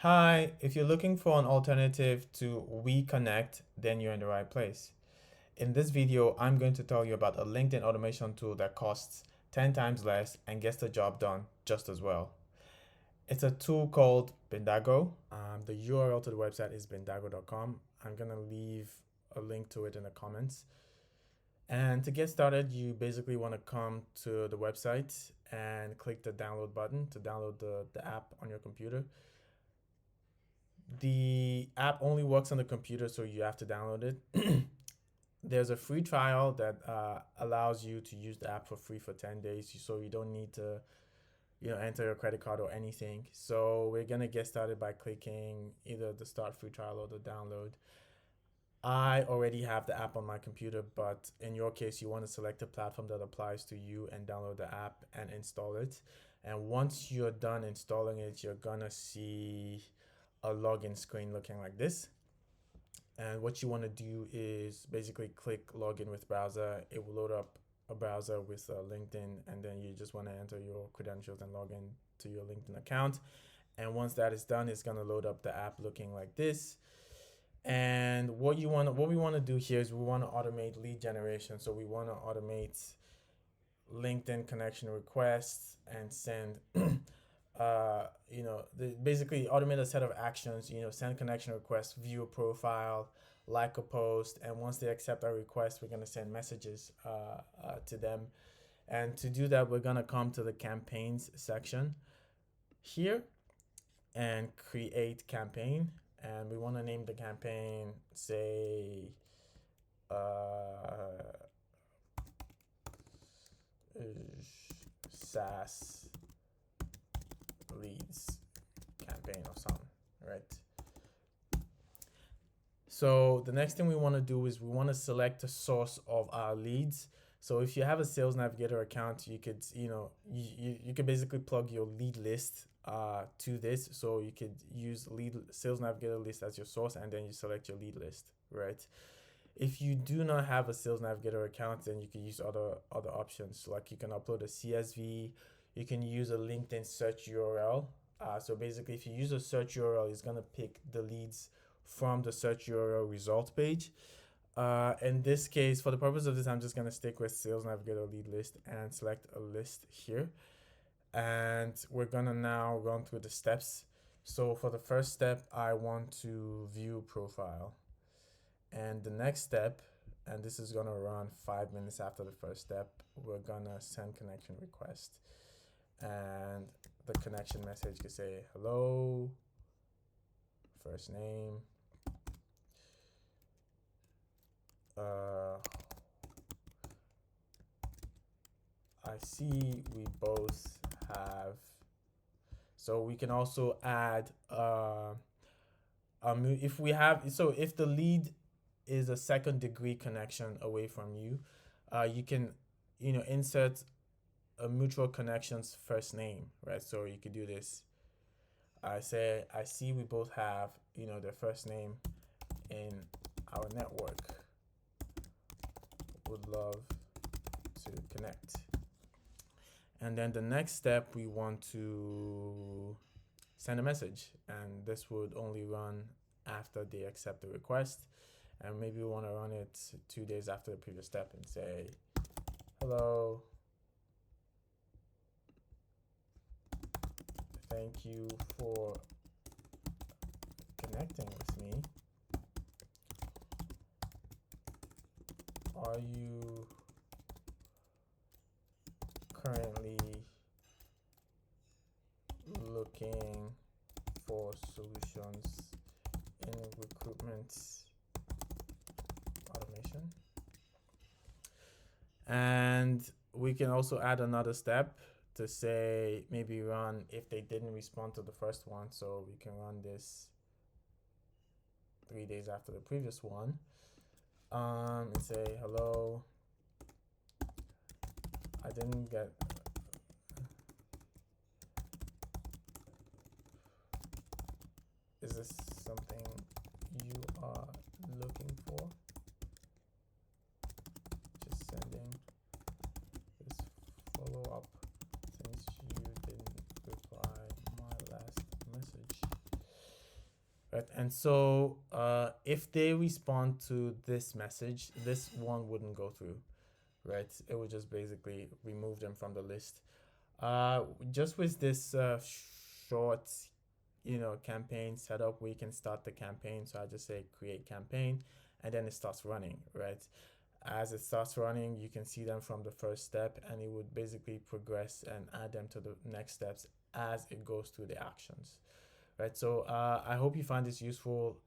Hi, if you're looking for an alternative to WeConnect, then you're in the right place. In this video, I'm going to tell you about a LinkedIn automation tool that costs 10 times less and gets the job done just as well. It's a tool called Bindago. The URL to the website is bindago.com. I'm going to leave a link to it in the comments. And to get started, you basically want to come to the website and click the download button to download the app on your computer. The app only works on the computer, so you have to download it. There's a free trial that allows you to use the app for free for 10 days, so you don't need to enter your credit card or anything. So we're gonna get started by clicking either the start free trial or the download. I already have the app on my computer, but in your case, you want to select a platform that applies to you and download the app and install it. And once you're done installing it, you're gonna see a login screen looking like this. And what you want to do is basically click login with browser. It will load up a browser with LinkedIn, and then you just want to enter your credentials and log in to your LinkedIn account. And once that is done, it's going to load up the app looking like this. And what we want to do here is we want to automate lead generation. So we want to automate LinkedIn connection requests and send basically automate a set of actions, send connection requests, view a profile, like a post, and once they accept our request, we're going to send messages to them. And to do that, we're going to come to the campaigns section here and create campaign. And we want to name the campaign, say, SaaS leads campaign or something, right? So the next thing we want to do is we want to select a source of our leads. So if you have a Sales Navigator account, you could, you could basically plug your lead list to this. So you could use Sales Navigator list as your source, and then you select your lead list, right? If you do not have a Sales Navigator account, then you can use other options. Like you can upload a CSV, you can use a LinkedIn search URL. So basically, if you use a search URL, it's gonna pick the leads from the search URL results page. In this case, for the purpose of this, I'm just gonna stick with Sales Navigator lead list and select a list here. And we're gonna now run through the steps. So for the first step, I want to view profile. And the next step, and this is gonna run 5 minutes after the first step, we're gonna send connection request. And the connection message could say hello, first name, I see we both have, so we can also add if we have, so if the lead is a second degree connection away from you, you can insert a mutual connection's first name, right? So you could do this. I see we both have their first name in our network, would love to connect. And then the next step, we want to send a message, and this would only run after they accept the request. And maybe we want to run it 2 days after the previous step and say, hello, thank you for connecting with me. Are you currently looking for solutions in recruitment automation? And we can also add another step to say maybe run if they didn't respond to the first one. So we can run this 3 days after the previous one. And say hello, I didn't get, is this something you are looking for? Just sending this follow-up since you didn't reply my last message. right? And so if they respond to this message, this one wouldn't go through, right? It would just basically remove them from the list. Just with this short, campaign setup, we can start the campaign. So I just say create campaign, and then it starts running, right? As it starts running, you can see them from the first step, and it would basically progress and add them to the next steps as it goes through the actions, right? So I hope you find this useful.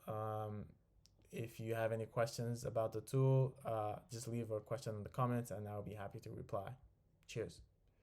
If you have any questions about the tool, just leave a question in the comments and I'll be happy to reply. Cheers.